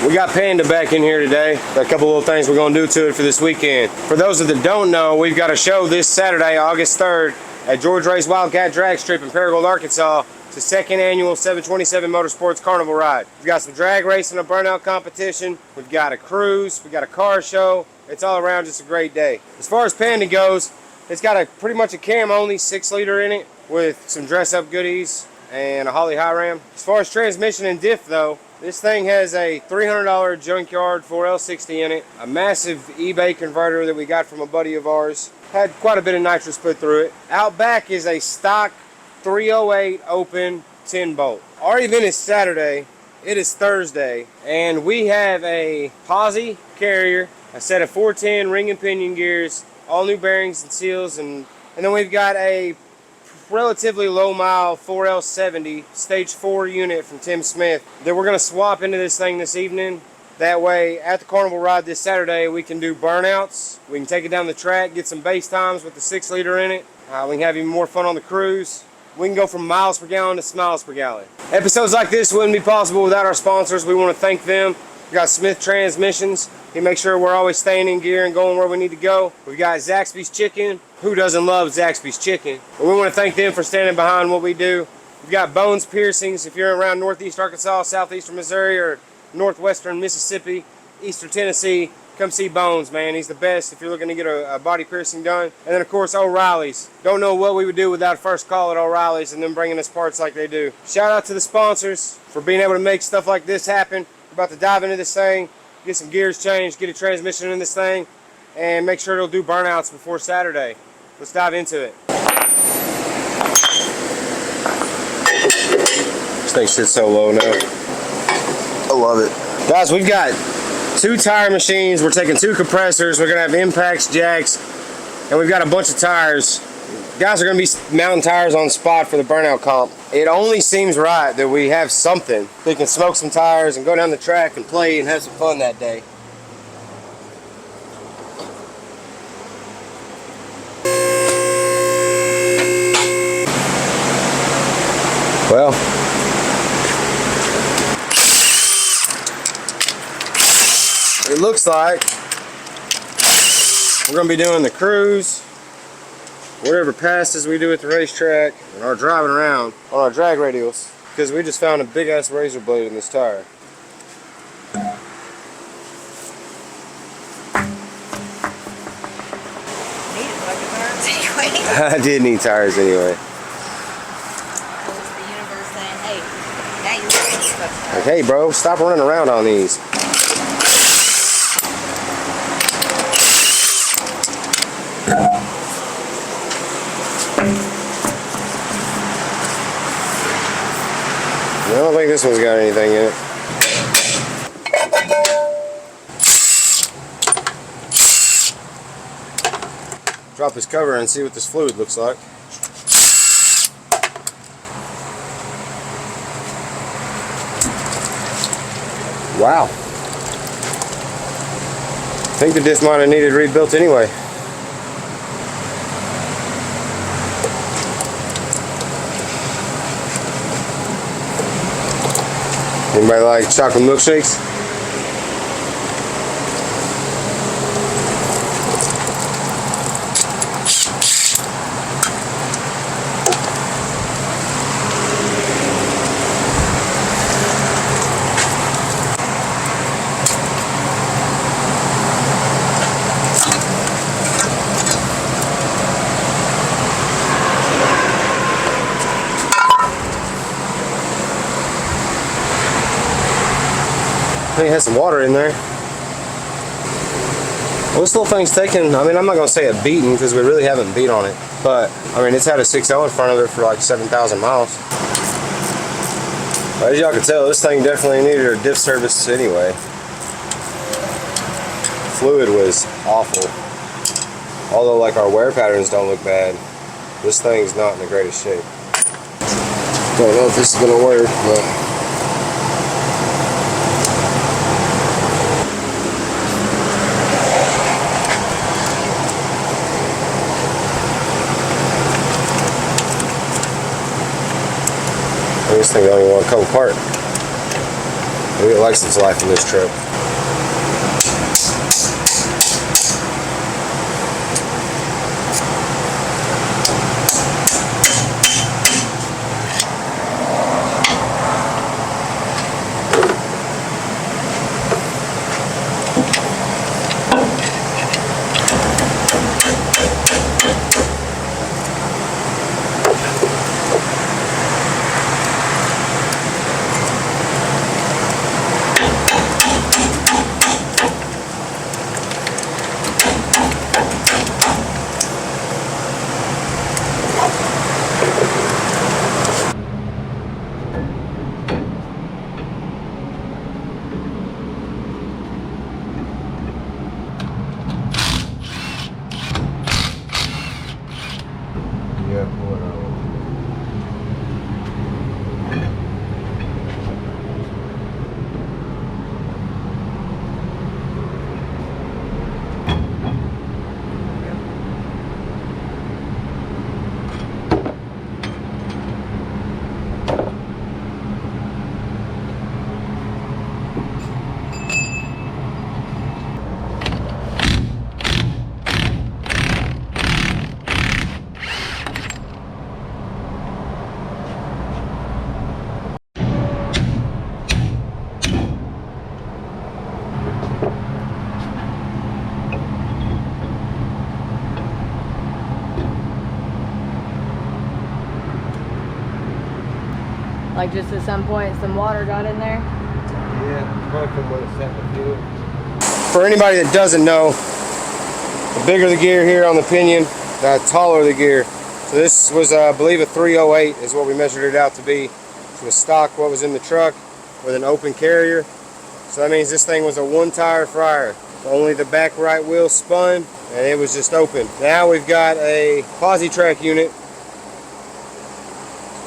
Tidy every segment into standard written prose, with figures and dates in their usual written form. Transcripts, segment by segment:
We got Panda back in here today. Got a couple little things we're going to do to it for this weekend. For those that don't know, we've got a show this Saturday, August 3rd at George Ray's Wildcat Drag Strip in Paragould, Arkansas. It's the second annual 727 Motorsports Carnival Ride. We've got some drag racing, a burnout competition. We've got a cruise. We've got a car show. It's all around just a great day. As far as Panda goes, it's got pretty much a cam-only 6-liter in it with some dress-up goodies and a Holly high ram. As far as transmission and diff though, this thing has a $300 junkyard 4L60 in it, a massive eBay converter that we got from a buddy of ours. Had quite a bit of nitrous put through it. Out back is a stock 308 open 10-bolt. Our event is Saturday. It is Thursday, and we have a posi carrier, a set of 410 ring and pinion gears, all new bearings and seals, and then we've got a relatively low mile 4L70 stage 4 unit from Tim Smith that we're going to swap into this thing this evening. That way at the carnival ride this Saturday we can do burnouts, we can take it down the track, get some base times with the 6-liter in it, we can have even more fun on the cruise. We can go from miles per gallon to smiles per gallon. Episodes like this wouldn't be possible without our sponsors. We want to thank them. We've got Smith Transmissions. He makes sure we're always staying in gear and going where we need to go. We've got Zaxby's Chicken. Who doesn't love Zaxby's Chicken? But we want to thank them for standing behind what we do. We've got Bones Piercings. If you're around northeast Arkansas, southeastern Missouri, or northwestern Mississippi, eastern Tennessee, come see Bones, man. He's the best if you're looking to get a body piercing done. And then, of course, O'Reilly's. Don't know what we would do without a first call at O'Reilly's and them bringing us parts like they do. Shout out to the sponsors for being able to make stuff like this happen. We're about to dive into this thing, get some gears changed, get a transmission in this thing, and make sure it'll do burnouts before Saturday. Let's dive into it. This thing sits so low now. I love it. Guys, we've got 2 tire machines. We're taking 2 compressors. We're going to have impacts, jacks, and we've got a bunch of tires. Guys are going to be mounting tires on the spot for the burnout comp. It only seems right that we have something. We can smoke some tires and go down the track and play and have some fun that day. Well, it looks like we're going to be doing the cruise, whatever passes we do at the racetrack, and our driving around on our drag radials, because we just found a big ass razor blade in this tire. Needed bucket tires anyway. I did need tires anyway. Like, hey bro, stop running around on these. I don't think this one's got anything in it. Drop this cover and see what this fluid looks like. Wow. I think the diff might have needed rebuilt anyway. Anybody like chocolate milkshakes? I think it has some water in there. Well, this little thing's taken, I mean, I'm not going to say a beating because we really haven't beat on it. But, I mean, it's had a 6L in front of it for like 7,000 miles. But as y'all can tell, this thing definitely needed a diff service anyway. Fluid was awful. Although, like, our wear patterns don't look bad, this thing's not in the greatest shape. Don't know if this is going to work, but... this thing don't even want to come apart. Maybe it likes its life in this truck. Like just at some point some water got in there? Yeah, probably from when it's set in the fuel. For anybody that doesn't know, the bigger the gear here on the pinion, the taller the gear. So this was, I believe, a 308 is what we measured it out to be. It was stock what was in the truck with an open carrier. So that means this thing was a one-tire fryer. Only the back right wheel spun and it was just open. Now we've got a posi-track unit,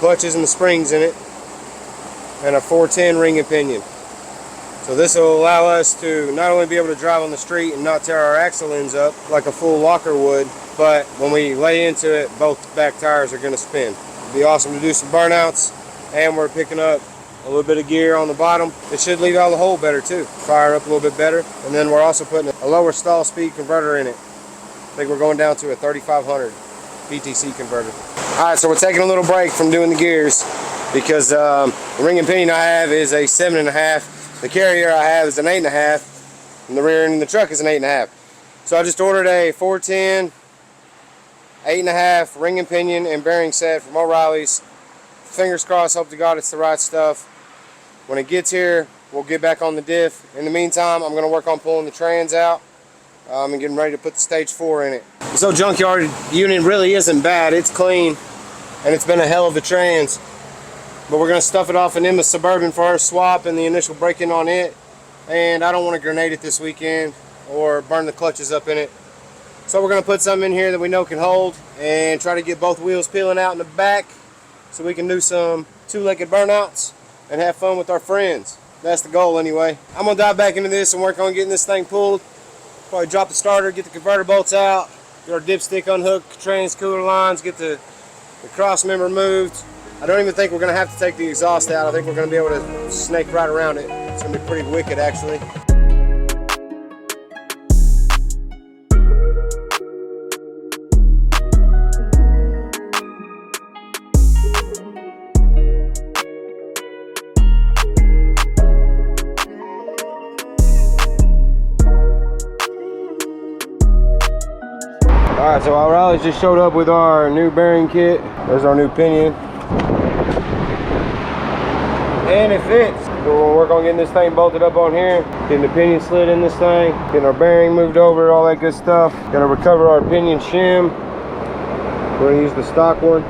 clutches and the springs in it, and a 410 ring and pinion. So this will allow us to not only be able to drive on the street and not tear our axle ends up like a full locker would, but when we lay into it, both back tires are going to spin. It'd be awesome to do some burnouts, and we're picking up a little bit of gear on the bottom. It should leave out the hole better too, fire up a little bit better. And then we're also putting a lower stall speed converter in it. I think we're going down to a 3500 PTC converter. Alright, so we're taking a little break from doing the gears because the ring and pinion I have is a 7.5. The carrier I have is an 8.5. And the rear end of the truck is an 8.5. So I just ordered a 410, 8.5 ring and pinion and bearing set from O'Reilly's. Fingers crossed, hope to God it's the right stuff. When it gets here, we'll get back on the diff. In the meantime, I'm going to work on pulling the trans out and getting ready to put the stage 4 in it. This old junkyard unit really isn't bad. It's clean and it's been a hell of a trans. But we're going to stuff it off an Emma Suburban for our swap and the initial break-in on it. And I don't want to grenade it this weekend or burn the clutches up in it. So we're going to put something in here that we know can hold and try to get both wheels peeling out in the back so we can do some two-legged burnouts and have fun with our friends. That's the goal anyway. I'm going to dive back into this and work on getting this thing pulled. Probably drop the starter, get the converter bolts out, get our dipstick unhooked, trans cooler lines, get the cross member moved. I don't even think we're going to have to take the exhaust out. I think we're going to be able to snake right around it. It's going to be pretty wicked actually. Alright, so O'Reilly's just showed up with our new bearing kit. There's our new pinion. And it fits. So we're going to work on getting this thing bolted up on here, getting the pinion slid in this thing, getting our bearing moved over, all that good stuff. Got to recover our pinion shim. We're going to use the stock one.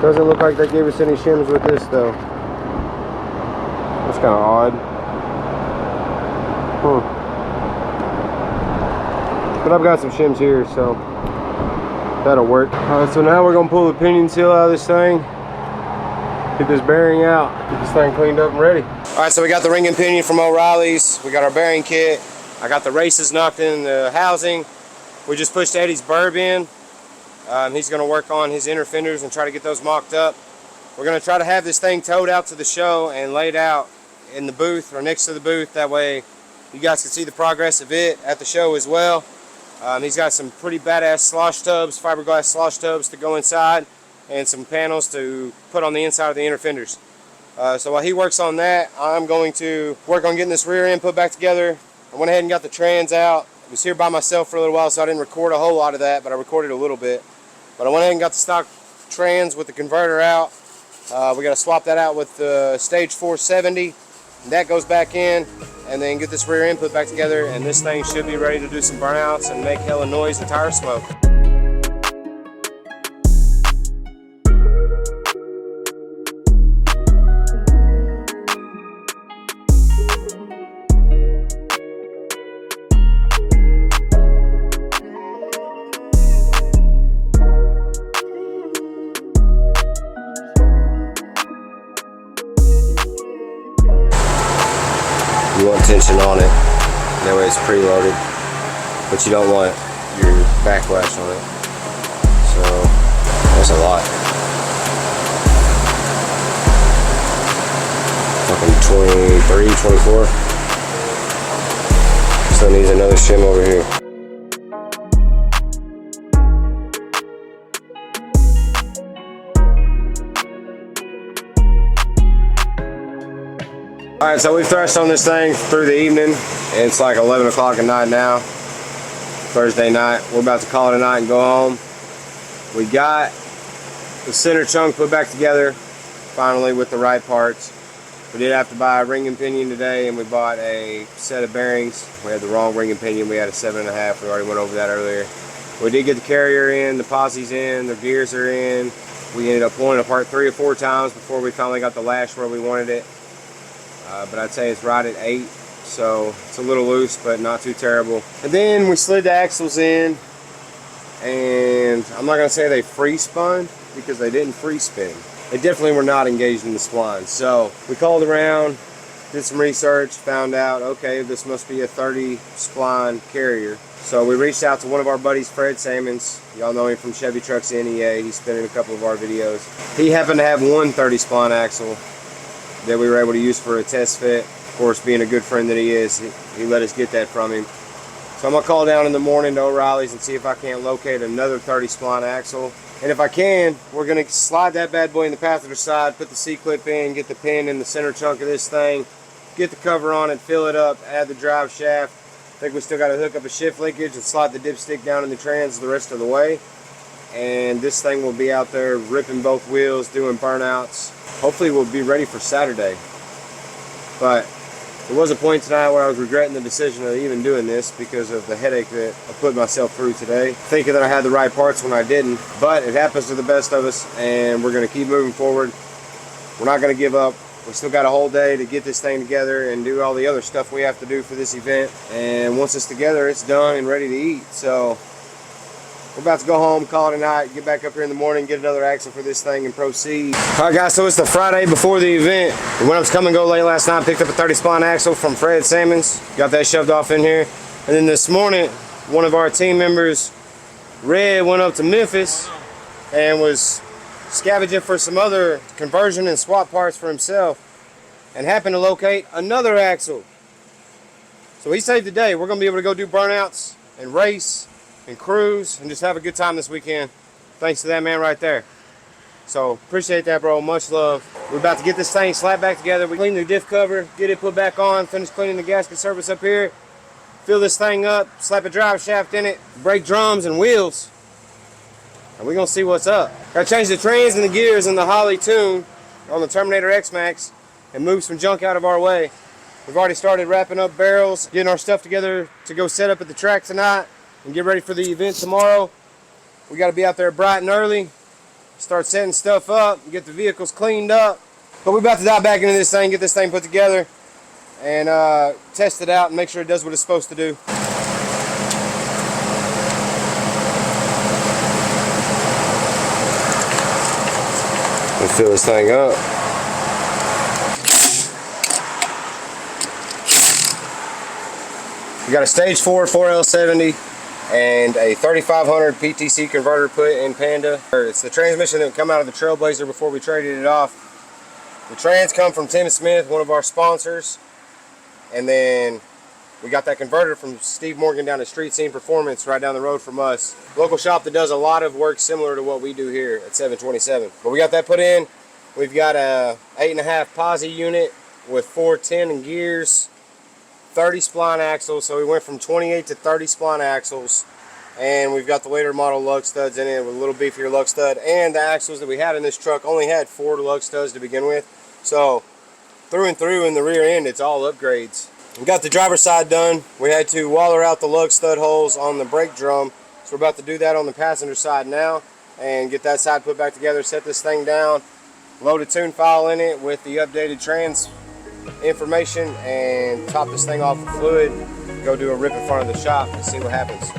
Doesn't look like they gave us any shims with this though. That's kind of odd. But I've got some shims here, so that'll work. Alright, so now we're going to pull the pinion seal out of this thing. Get this bearing out. Get this thing cleaned up and ready. Alright, so we got the ring and pinion from O'Reilly's. We got our bearing kit. I got the races knocked in the housing. We just pushed Eddie's burb in. He's going to work on his inner fenders and try to get those mocked up. We're going to try to have this thing towed out to the show and laid out in the booth or next to the booth. That way you guys can see the progress of it at the show as well. He's got some pretty badass slosh tubs, fiberglass slosh tubs to go inside, and some panels to put on the inside of the inner fenders. So while he works on that, I'm going to work on getting this rear end put back together. I went ahead and got the trans out. I was here by myself for a little while, so I didn't record a whole lot of that, but I recorded a little bit. But I went ahead and got the stock trans with the converter out. We got to swap that out with the stage 470. That goes back in, and then get this rear end put back together, and this thing should be ready to do some burnouts and make hella noise and tire smoke. You want tension on it, that way it's preloaded, but you don't want your backlash on it, so that's a lot. Fucking 23, 24. Still needs another shim over here. Alright, so we've thrashed on this thing through the evening. It's like 11 o'clock at night now. Thursday night. We're about to call it a night and go home. We got the center chunk put back together, finally, with the right parts. We did have to buy a ring and pinion today, and we bought a set of bearings. We had the wrong ring and pinion. We had a 7.5. We already went over that earlier. We did get the carrier in, the posse's in, the gears are in. We ended up pulling it apart 3 or 4 times before we finally got the lash where we wanted it. But I'd say it's right at 8, so it's a little loose, but not too terrible. And then we slid the axles in, and I'm not going to say they free spun, because they didn't free spin. They definitely were not engaged in the splines. So we called around, did some research, found out, okay, this must be a 30 spline carrier. So we reached out to one of our buddies, Fred Sammons. Y'all know him from Chevy Trucks NEA. He's been in a couple of our videos. He happened to have one 30 spline axle that we were able to use for a test fit. Of course, being a good friend that he is, he let us get that from him. So I'm gonna call down in the morning to O'Reilly's and see if I can't locate another 30 spline axle. And if I can, we're gonna slide that bad boy in the passenger side, put the C-clip in, get the pin in the center chunk of this thing, get the cover on it, fill it up, add the drive shaft. I think we still gotta hook up a shift linkage and slide the dipstick down in the trans the rest of the way. And this thing will be out there ripping both wheels, doing burnouts. Hopefully we'll be ready for Saturday. But there was a point tonight where I was regretting the decision of even doing this because of the headache that I put myself through today, thinking that I had the right parts when I didn't. But it happens to the best of us, and we're going to keep moving forward. We're not going to give up. We still got a whole day to get this thing together and do all the other stuff we have to do for this event. And once it's together, it's done and ready to eat. So we're about to go home, call it a night, get back up here in the morning, get another axle for this thing, and proceed. Alright guys, so it's the Friday before the event. We went up to Come and Go late last night, picked up a 30 spline axle from Fred Sammons. Got that shoved off in here. And then this morning, one of our team members, Red, went up to Memphis and was scavenging for some other conversion and swap parts for himself, and happened to locate another axle. So he saved the day. We're going to be able to go do burnouts and race and cruise and just have a good time this weekend, thanks to that man right there. So appreciate that, bro. Much love. We're about to get this thing slapped back together. We clean the diff cover, get it put back on, finish cleaning the gasket surface up here, fill this thing up, slap a drive shaft in it, brake drums and wheels, and we're gonna see what's up. Gotta change the trans and the gears in the Holly tune on the Terminator X-Max and move some junk out of our way. We've already started wrapping up barrels, getting our stuff together to go set up at the track tonight and get ready for the event tomorrow. We got to be out there bright and early, start setting stuff up, get the vehicles cleaned up. But we're about to dive back into this thing, get this thing put together, and test it out and make sure it does what it's supposed to do. We'll fill this thing up. We got a stage 4 4L70 and a 3500 PTC converter put in PANDA. It's the transmission that would come out of the Trailblazer before we traded it off. The trans come from Tim Smith, one of our sponsors. And then we got that converter from Steve Morgan down at Street Scene Performance right down the road from us. Local shop that does a lot of work similar to what we do here at 727. But we got that put in. We've got a 8.5 posi unit with 410 and gears, 30 spline axles. So we went from 28 to 30 spline axles. And we've got the later model lug studs in it with a little beefier lug stud. And the axles that we had in this truck only had 4 lug studs to begin with. So through and through in the rear end, it's all upgrades. We got the driver's side done. We had to waller out the lug stud holes on the brake drum. So we're about to do that on the passenger side now and get that side put back together, set this thing down, load a tune file in it with the updated trans information, and top this thing off with fluid, go do a rip in front of the shop and see what happens.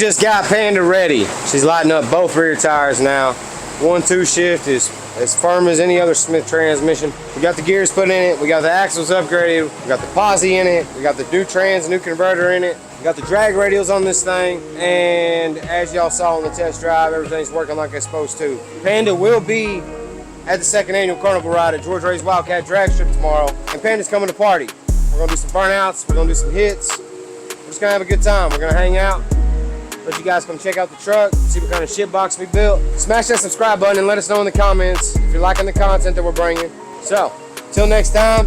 just got Panda ready. She's lighting up both rear tires now. 1-2 shift is as firm as any other Smith transmission. We got the gears put in it. We got the axles upgraded. We got the posse in it. We got the new converter in it. We got the drag radials on this thing. And as y'all saw on the test drive, everything's working like it's supposed to. Panda will be at the second annual carnival ride at George Ray's Wildcat Drag Strip tomorrow. And Panda's coming to party. We're gonna do some burnouts. We're gonna do some hits. We're just gonna have a good time. We're gonna hang out. Let you guys come check out the truck, see what kind of shit box we built. Smash that subscribe button and let us know in the comments if you're liking the content that we're bringing. So, till next time,